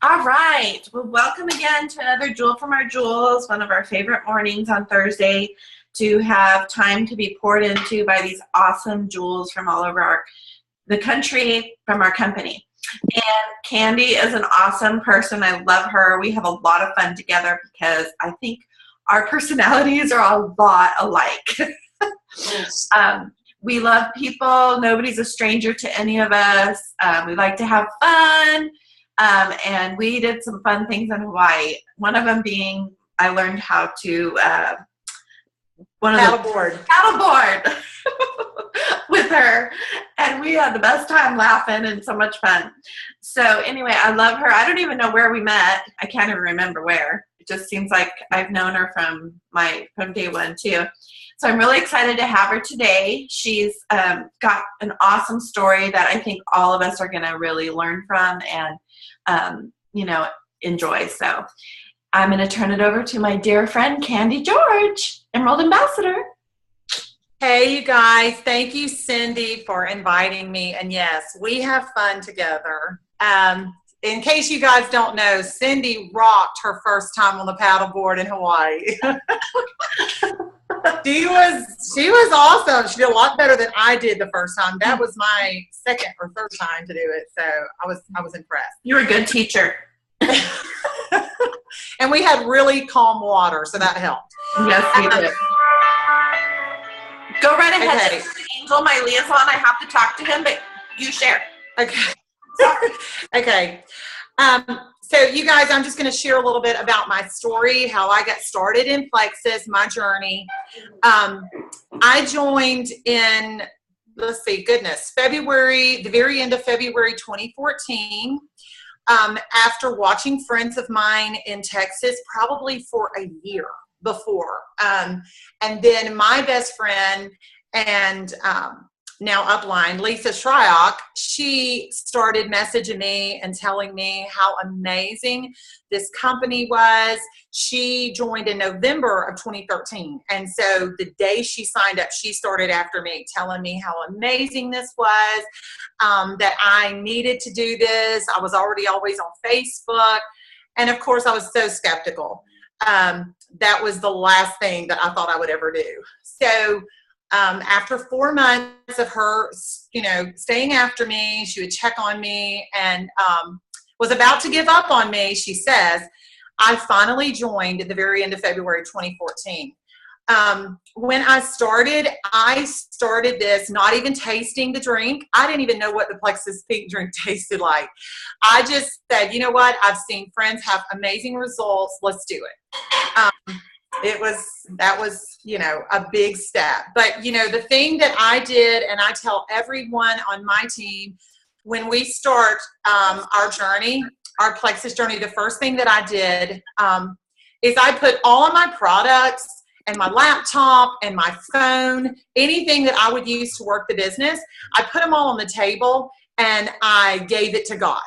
All right. Well, welcome again to another Jewel from our Jewels, one of our favorite mornings on Thursday to have time to be poured into by these awesome jewels from all over the country from our company. And Candi is an awesome person. I love her. We have a lot of fun together because I think our personalities are a lot alike. Yes. We love people. Nobody's a stranger to any of us. We like to have fun. And we did some fun things in Hawaii. One of them being I learned how to paddleboard with her, and we had the best time laughing and so much fun. So anyway, I love her. I don't even know where we met. I can't even remember where. It just seems like I've known her from day one too. So I'm really excited to have her today. She's got an awesome story that I think all of us are going to really learn from and enjoy. So I'm going to turn it over to my dear friend, Candi George, Emerald Ambassador. Hey, you guys. Thank you, Cindy, for inviting me. And yes, we have fun together. In case you guys don't know, Cindy rocked her first time on the paddleboard in Hawaii. She was awesome. She did a lot better than I did the first time. That was my second or third time to do it. So I was impressed. You're a good teacher. And we had really calm water, so that helped. Yes, we did. Go right ahead. Okay. Angel, my liaison, I have to talk to him, but you share. Okay. Okay. So you guys, I'm just going to share a little bit about my story, how I got started in Plexus, my journey. I joined in, February, the very end of February 2014, after watching friends of mine in Texas probably for a year before. And then my best friend and now upline, Lisa Shryock, she started messaging me and telling me how amazing this company was. She joined in November of 2013. And so the day she signed up, she started after me, telling me how amazing this was, that I needed to do this. I was already always on Facebook. And of course, I was so skeptical. That was the last thing that I thought I would ever do. So after 4 months of her, staying after me, she would check on me and was about to give up on me, she says, I finally joined at the very end of February 2014. When I started this not even tasting the drink. I didn't even know what the Plexus Pink drink tasted like. I just said, you know what? I've seen friends have amazing results. Let's do it. That was a big step. But, the thing that I did, and I tell everyone on my team, when we start our journey, our Plexus journey, the first thing that I did is I put all of my products and my laptop and my phone, anything that I would use to work the business, I put them all on the table and I gave it to God.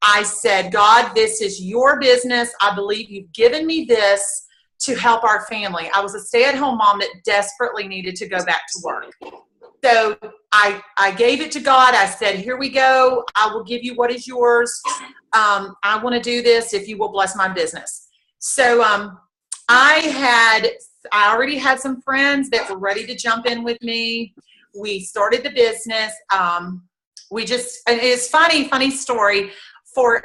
I said, God, this is your business. I believe you've given me this to help our family. I was a stay-at-home mom that desperately needed to go back to work. So I gave it to God. I said, here we go. I will give you what is yours. I want to do this if you will bless my business. So I already had some friends that were ready to jump in with me. We started the business. And it's funny story for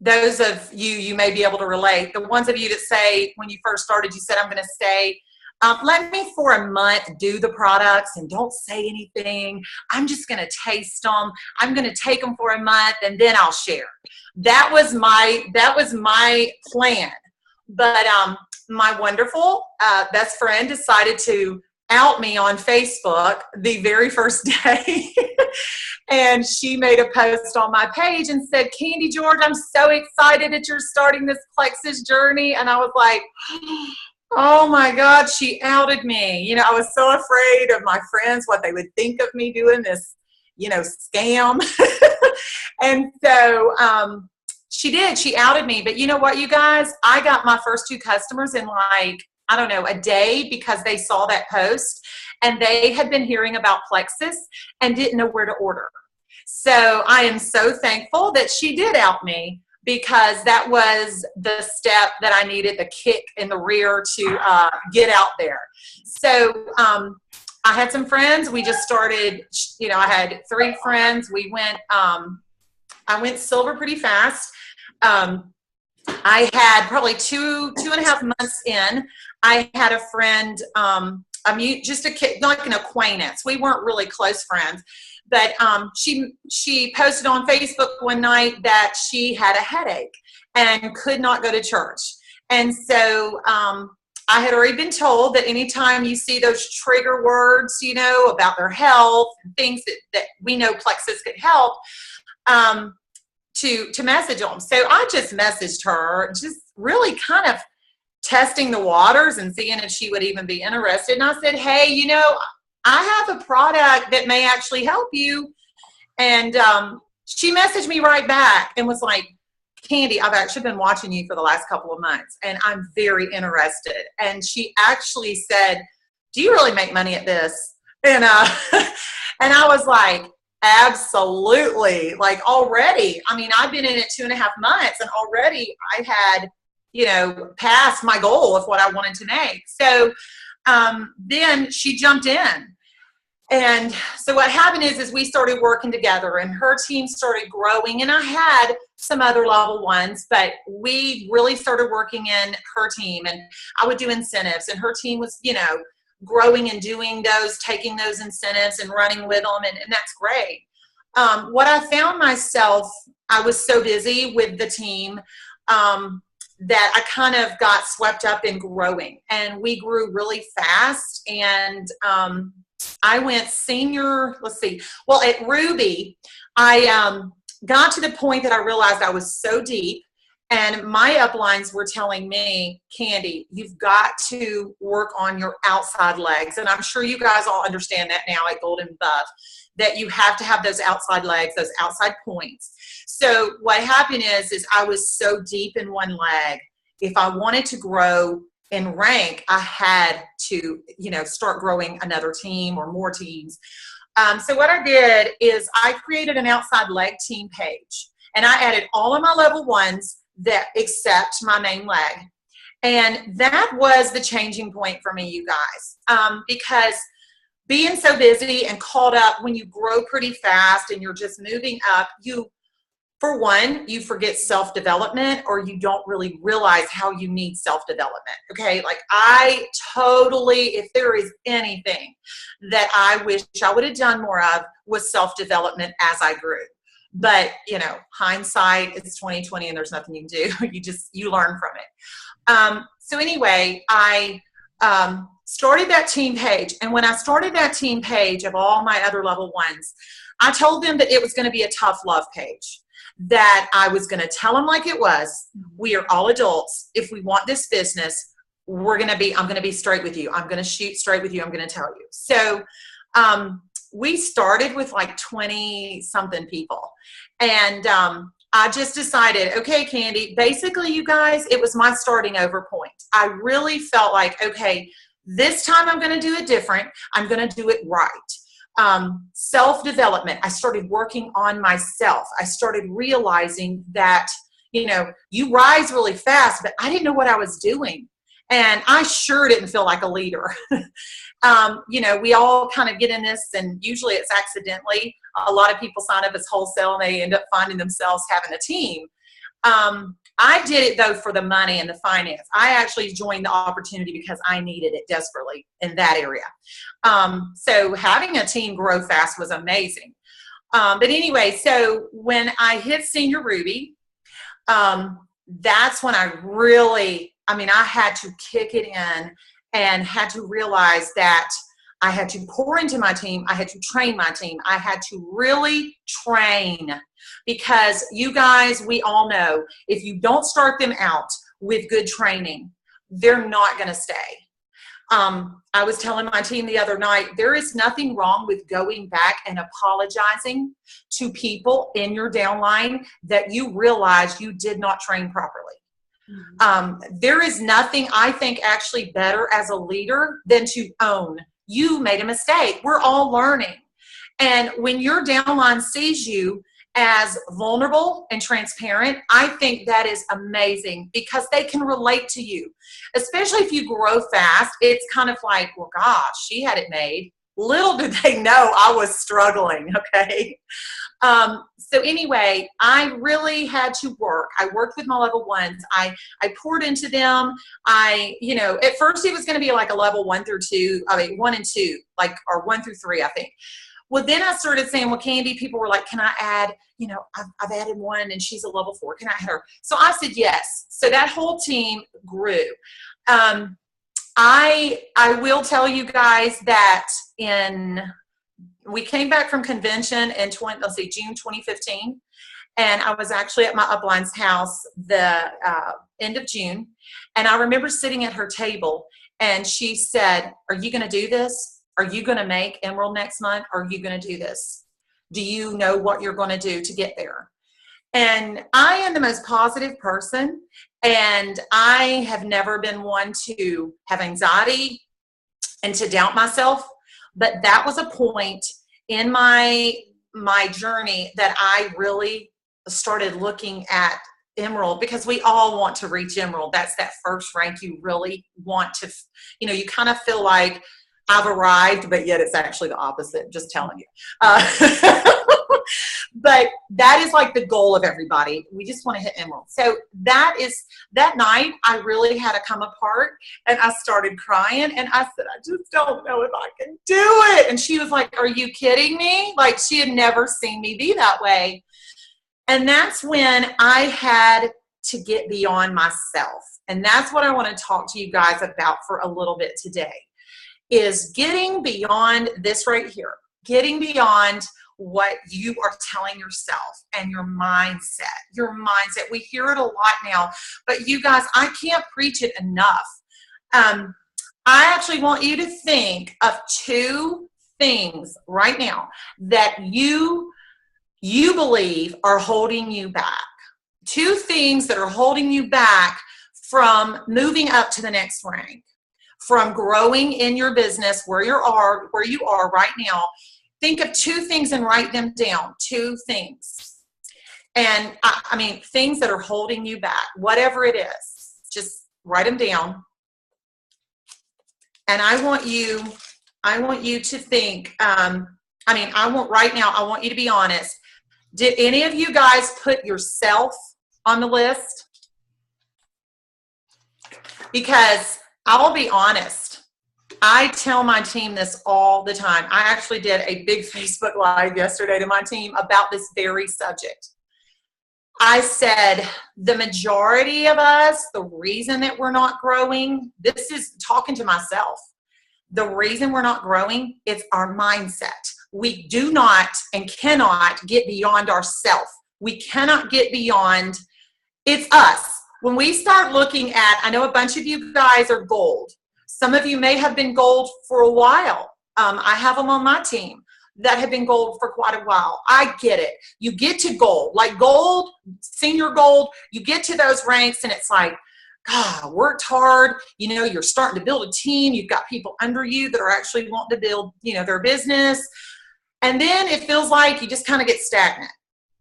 those of you may be able to relate. The ones of you that say when you first started, you said, I'm going to stay. Let me for a month do the products and don't say anything. I'm just going to taste them. I'm going to take them for a month and then I'll share. That was my plan. But my wonderful best friend decided to out me on Facebook the very first day. And she made a post on my page and said, Candi George, I'm so excited that you're starting this Plexus journey. And I was like, oh my God, she outed me. I was so afraid of my friends, what they would think of me doing this, scam. And so she did. She outed me. But you know what, you guys? I got my first 2 customers in a day because they saw that post and they had been hearing about Plexus and didn't know where to order. So I am so thankful that she did out me. because that was the step that I needed, the kick in the rear to get out there. So I had some friends. We just started, I had 3 friends. We went, I went silver pretty fast. I had probably two and a half months in, I had a friend, just a kid, like an acquaintance. We weren't really close friends, but she posted on Facebook one night that she had a headache and could not go to church. And so I had already been told that anytime you see those trigger words, about their health and things that we know Plexus could help, to message them. So I just messaged her, just really kind of testing the waters and seeing if she would even be interested. And I said, hey, I have a product that may actually help you. And she messaged me right back and was like, Candi, I've actually been watching you for the last couple of months and I'm very interested. And she actually said, do you really make money at this? And and I was like, absolutely. Like already, I mean, I've been in it 2.5 months and already I had, passed my goal of what I wanted to make. So then she jumped in. And so what happened is we started working together and her team started growing, and I had some other level ones, but we really started working in her team, and I would do incentives, and her team was, growing and doing those, taking those incentives and running with them. And that's great. What I found myself, I was so busy with the team, that I kind of got swept up in growing, and we grew really fast. And I went senior, at Ruby, I got to the point that I realized I was so deep, and my uplines were telling me, Candi, you've got to work on your outside legs. And I'm sure you guys all understand that now at Golden Buff, that you have to have those outside legs, those outside points. So what happened is I was so deep in one leg. If I wanted to grow in rank, I had to, start growing another team or more teams. So what I did is I created an outside leg team page, and I added all of my level ones that except my main leg. And that was the changing point for me, you guys, because being so busy and caught up, when you grow pretty fast and you're just moving up, for one, you forget self-development, or you don't really realize how you need self-development. Okay. Like I totally, if there is anything that I wish I would have done more of, was self-development as I grew. But hindsight, it's 2020 and there's nothing you can do. You learn from it. So anyway, I started that team page. And when I started that team page of all my other level ones, I told them that it was going to be a tough love page, that I was going to tell them like it was. We are all adults. If we want this business, I'm going to be straight with you. I'm going to shoot straight with you. I'm going to tell you. So, we started with like 20 something people. And, I just decided, okay, Candi, basically you guys, it was my starting over point. I really felt like, okay, this time I'm going to do it different. I'm going to do it right. Self-development. I started working on myself. I started realizing that, you rise really fast, but I didn't know what I was doing. And I sure didn't feel like a leader. We all kind of get in this, and usually it's accidentally. A lot of people sign up as wholesale and they end up finding themselves having a team. I did it though for the money and the finance. I actually joined the opportunity because I needed it desperately in that area. So having a team grow fast was amazing. But anyway, so when I hit Senior Ruby, that's when I had to kick it in and had to realize that I had to pour into my team. I had to train my team. I had to really train, because you guys, we all know if you don't start them out with good training, they're not going to stay. I was telling my team the other night, there is nothing wrong with going back and apologizing to people in your downline that you realize you did not train properly. There is nothing, I think, actually better as a leader than to own you made a mistake. We're all learning. And when your downline sees you as vulnerable and transparent, I think that is amazing because they can relate to you. Especially if you grow fast, it's kind of like, well, gosh, she had it made. Little did they know I was struggling, okay? So anyway, I really had to work. I worked with my level ones. I poured into them. At first it was going to be like a level 1 through 2, 1 and 2, or 1 through 3, I think. Well, then I started saying, well, Candi, people were like, can I add, I've added one and she's a level 4. Can I add her? So I said, yes. So that whole team grew. I will tell you guys that we came back from convention in June 2015, and I was actually at my upline's house the end of June, and I remember sitting at her table, and she said, are you going to do this? Are you going to make Emerald next month? Are you going to do this? Do you know what you're going to do to get there? And I am the most positive person, and I have never been one to have anxiety and to doubt myself. But that was a point in my journey that I really started looking at Emerald, because we all want to reach Emerald. That's that first rank you really want to, you kind of feel like I've arrived, but yet it's actually the opposite, just telling you. But that is like the goal of everybody. We just want to hit Emerald. So that night I really had to come apart, and I started crying, and I said, I just don't know if I can do it. And she was like, are you kidding me? Like, she had never seen me be that way. And that's when I had to get beyond myself. And that's what I want to talk to you guys about for a little bit today, is getting beyond this right here, getting beyond what you are telling yourself and your mindset. We hear it a lot now, but you guys, I can't preach it enough. I actually want you to think of 2 things right now that you believe are holding you back. 2 things that are holding you back from moving up to the next rank, from growing in your business where you are right now. Think of 2 things and write them down. 2 things. And I mean, things that are holding you back, whatever it is, just write them down. And I want you to think, I want you to be honest. Did any of you guys put yourself on the list? Because I'll be honest, I tell my team this all the time. I actually did a big Facebook Live yesterday to my team about this very subject. I said, the majority of us, the reason that we're not growing, this is talking to myself. The reason we're not growing is our mindset. We do not and cannot get beyond ourselves. We cannot get beyond, it's us. When we start looking at, I know a bunch of you guys are gold. Some of you may have been gold for a while. I have them on my team that have been gold for quite a while. I get it. You get to gold, like gold, senior gold, you get to those ranks and it's like, God, I worked hard. You're starting to build a team. You've got people under you that are actually wanting to build, their business. And then it feels like you just kind of get stagnant.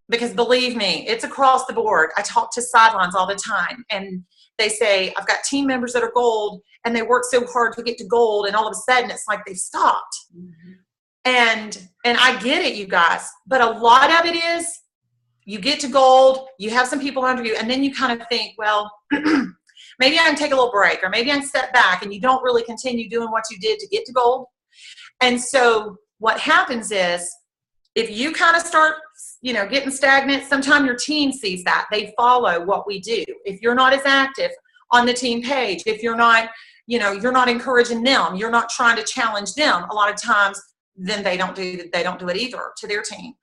Because believe me, it's across the board. I talk to sidelines all the time, and they say, I've got team members that are gold, and they work so hard to get to gold, and all of a sudden it's like they've stopped. Mm-hmm. And I get it, you guys, but a lot of it is you get to gold, you have some people under you, and then you kind of think, well, maybe I can take a little break, or maybe I can step back, and you don't really continue doing what you did to get to gold. And so what happens is, if you kind of start, getting stagnant, sometimes your team sees that. They follow what we do. If you're not as active on the team page, if you're not, you're not encouraging them, you're not trying to challenge them, a lot of times, then they don't do it either to their team.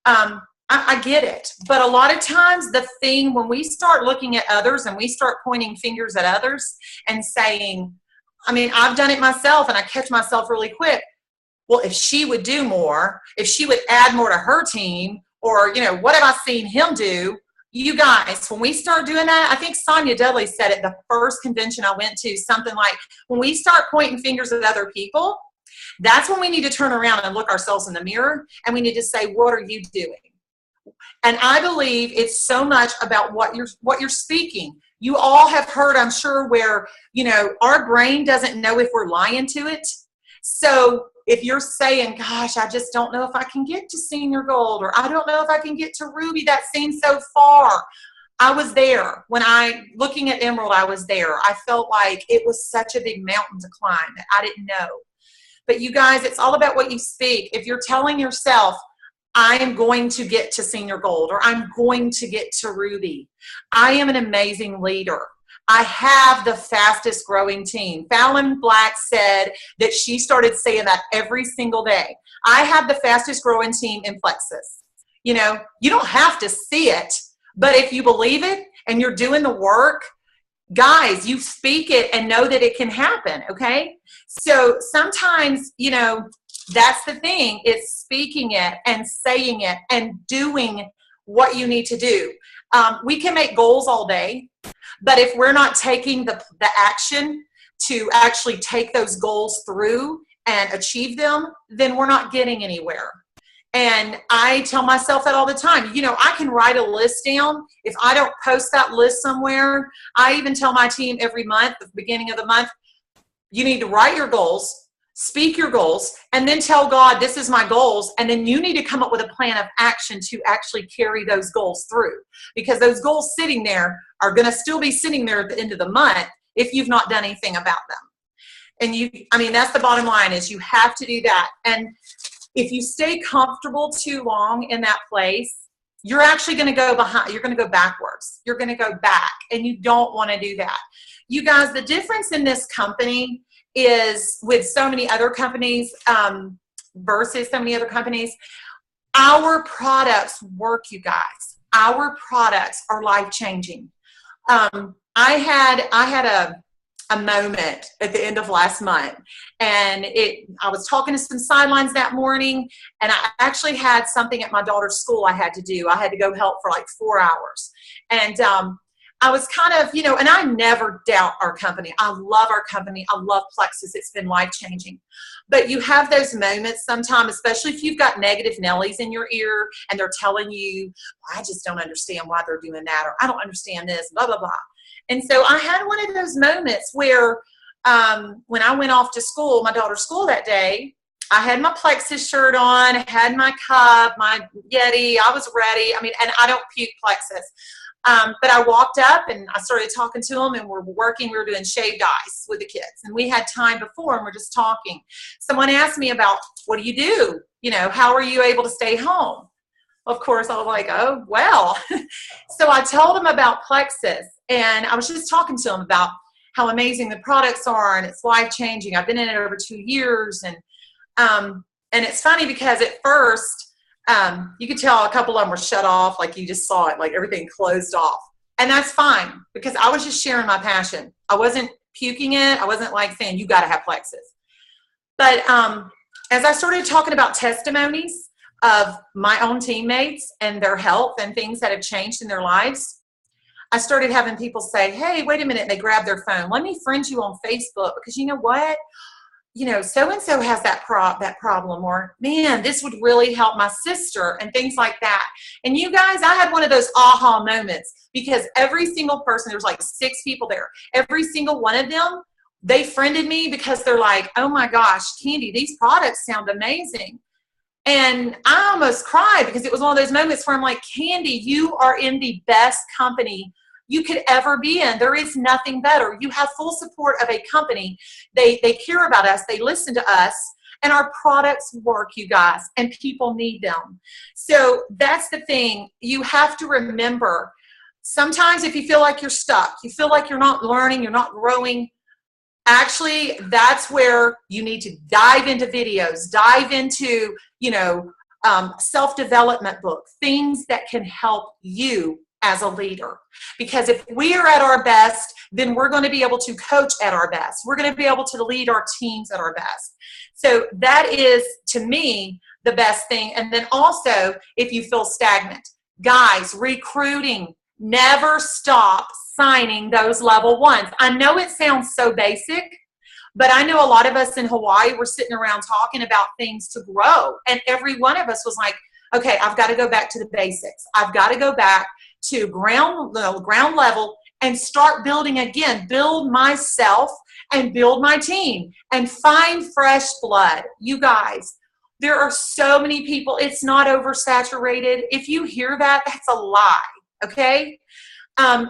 I get it. But a lot of times when we start looking at others and we start pointing fingers at others and saying, I've done it myself and I catch myself really quick. Well, if she would do more, if she would add more to her team, or, what have I seen him do? You guys, when we start doing that, I think Sonia Dudley said it the first convention I went to, something like, when we start pointing fingers at other people, that's when we need to turn around and look ourselves in the mirror, and we need to say, what are you doing? And I believe it's so much about what you're speaking. You all have heard, I'm sure, where, our brain doesn't know if we're lying to it. So if you're saying, gosh, I just don't know if I can get to senior gold, or I don't know if I can get to ruby, that seems so far. I was there. Looking at emerald, I was there. I felt like it was such a big mountain to climb that I didn't know. But you guys, it's all about what you speak. If you're telling yourself, I am going to get to senior gold, or I'm going to get to ruby. I am an amazing leader. I have the fastest growing team. Fallon Black said that she started saying that every single day. I have the fastest growing team in Plexus. You don't have to see it, but if you believe it and you're doing the work, guys, you speak it and know that it can happen, okay? So sometimes, that's the thing. It's speaking it and saying it and doing what you need to do. We can make goals all day, but if we're not taking the action to actually take those goals through and achieve them, then we're not getting anywhere. And I tell myself that all the time. I can write a list down. If I don't post that list somewhere, I even tell my team every month, at the beginning of the month, you need to write your goals, speak your goals, and then tell God, this is my goals. And then you need to come up with a plan of action to actually carry those goals through. Because those goals sitting there are going to still be sitting there at the end of the month if you've not done anything about them. And that's the bottom line, is you have to do that. And if you stay comfortable too long in that place, you're actually going to go behind. You're going to go backwards. You're going to go back, and you don't want to do that. You guys, the difference in this company is with so many other companies versus so many other companies, our products work, you guys. Our products are life-changing. I had a moment at the end of last month, and I was talking to some sidelines that morning, and I actually had something at my daughter's school I had to do. I had to go help for like 4 hours. And I was kind of, and I never doubt our company. I love our company. I love Plexus. It's been life-changing. But you have those moments sometimes, especially if you've got negative Nellies in your ear and they're telling you, I just don't understand why they're doing that, or I don't understand this, blah, blah, blah. And so I had one of those moments where when I went off to school, my daughter's school that day, I had my Plexus shirt on, had my cup, my Yeti. I was ready. And I don't puke Plexus. But I walked up and I started talking to them, and we were doing shaved ice with the kids. And we had time before, and we're just talking. Someone asked me about, what do you do? How are you able to stay home? Of course, I was like, oh, well. So I told them about Plexus, and I was just talking to them about how amazing the products are, and it's life-changing. I've been in it over 2 years, and it's funny because at first, you could tell a couple of them were shut off, like you just saw it, like everything closed off. And that's fine, because I was just sharing my passion. I wasn't puking it. I wasn't like saying, you got to have Plexus. But as I started talking about testimonies of my own teammates and their health and things that have changed in their lives, I started having people say, hey, wait a minute. They grab their phone. Let me friend you on Facebook, because you know what? So-and-so has that problem, or man, this would really help my sister, and things like that. And you guys, I had one of those aha moments, because every single person, there's like 6 people there. Every single one of them, they friended me because they're like, oh my gosh, Candi, these products sound amazing. And I almost cried, because it was one of those moments where I'm like, Candi, you are in the best company you could ever be in. There is nothing better. You have full support of a company. They care about us. They listen to us. And our products work, you guys, and people need them. So that's the thing. You have to remember, sometimes if you feel like you're stuck, you feel like you're not learning, you're not growing, actually, that's where you need to dive into videos, dive into, self-development book, things that can help you as a leader. Because if we are at our best, then we're going to be able to coach at our best. We're going to be able to lead our teams at our best. So that is, to me, the best thing. And then also, if you feel stagnant, guys, recruiting, never stop signing those level 1s. I know it sounds so basic, but I know a lot of us in Hawaii were sitting around talking about things to grow. And every one of us was like, okay, I've got to go back to the basics. I've got to go back to ground level and start building again, build myself and build my team and find fresh blood. You guys, there are so many people. It's not oversaturated. If you hear that, that's a lie. Okay. I'm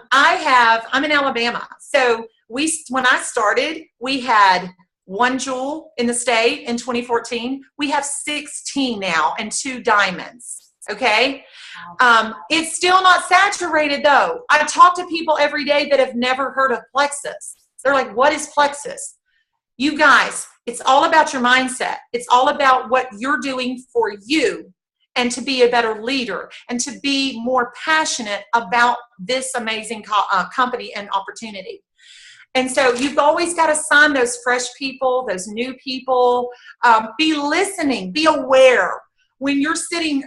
in Alabama. So when I started, we had 1 jewel in the state in 2014. We have 16 now and 2 diamonds. Okay. It's still not saturated though. I talk to people every day that have never heard of plexus. They're like, what is plexus? You guys, it's all about your mindset. It's all about what you're doing for you and to be a better leader and to be more passionate about this amazing company and opportunity. And so you've always got to sign those fresh people, those new people, be listening, be aware. When you're sitting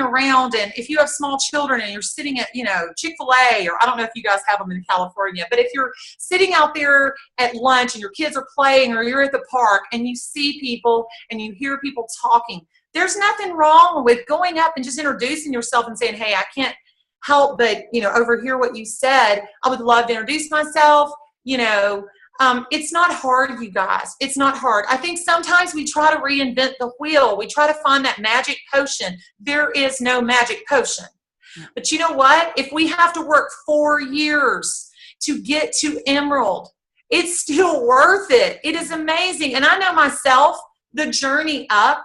around, and if you have small children and you're sitting at, Chick-fil-A, or I don't know if you guys have them in California, but if you're sitting out there at lunch and your kids are playing, or you're at the park and you see people and you hear people talking, there's nothing wrong with going up and just introducing yourself and saying, hey, I can't help but, overhear what you said. I would love to introduce myself. It's not hard, you guys. It's not hard. I think sometimes we try to reinvent the wheel. We try to find that magic potion. There is no magic potion. Yeah. But you know what? If we have to work 4 years to get to Emerald, it's still worth it. It is amazing. And I know myself, the journey up,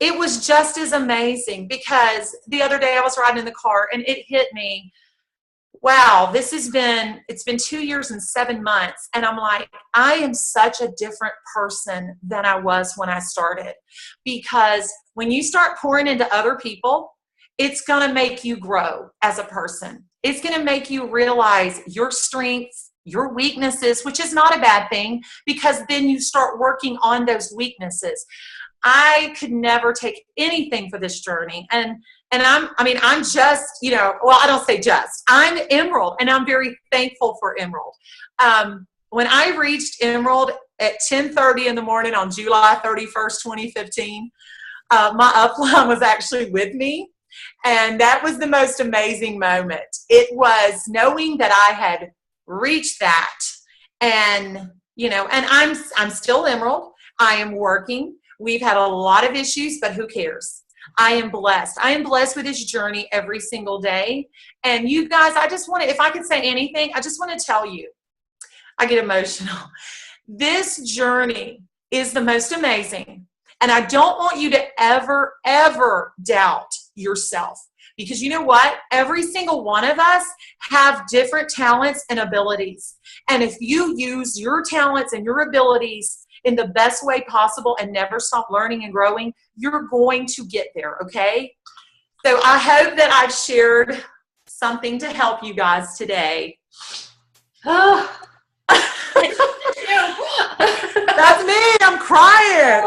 it was just as amazing, because the other day I was riding in the car and it hit me. Wow, it's been 2 years and 7 months. And I'm like, I am such a different person than I was when I started. Because when you start pouring into other people, it's going to make you grow as a person. It's going to make you realize your strengths, your weaknesses, which is not a bad thing, because then you start working on those weaknesses. I could never take anything for this journey. And I'm just, I don't say just, I'm Emerald, and I'm very thankful for Emerald. When I reached Emerald at 10:30 in the morning on July 31st, 2015, my upline was actually with me. And that was the most amazing moment. It was knowing that I had reached that, and, and I'm still Emerald. I am working. We've had a lot of issues, but who cares? I am blessed. I am blessed with this journey every single day. And you guys, if I could say anything, I just want to tell you, I get emotional. This journey is the most amazing. And I don't want you to ever, ever doubt yourself. Because you know what? Every single one of us have different talents and abilities. And if you use your talents and your abilities in the best way possible and never stop learning and growing, you're going to get there, okay? So I hope that I've shared something to help you guys today. That's me. I'm crying.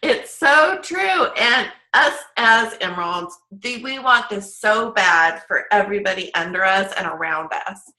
It's so true. And us as Emeralds, we want this so bad for everybody under us and around us.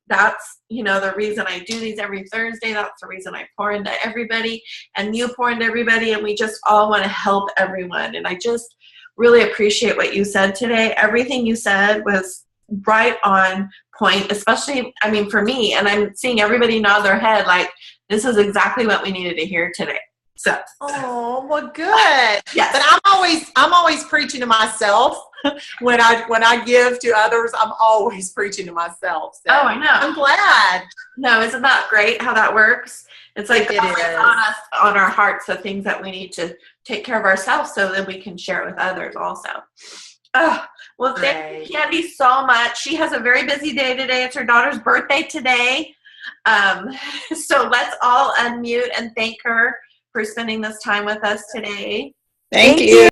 That's, the reason I do these every Thursday. That's the reason I pour into everybody, and you pour into everybody, and we just all want to help everyone. And I just really appreciate what you said today. Everything you said was right on point, especially, for me, and I'm seeing everybody nod their head like this is exactly what we needed to hear today. So. Oh, well, good. Yes. But I'm always preaching to myself. When I give to others, I'm always preaching to myself. So oh, I know. I'm glad. No, isn't that great how that works? It's like it is on our hearts the things that we need to take care of ourselves so that we can share it with others also. Oh, well, thank you, Candi, so much. She has a very busy day today. It's her daughter's birthday today. So let's all unmute and thank her for spending this time with us today. Thank you.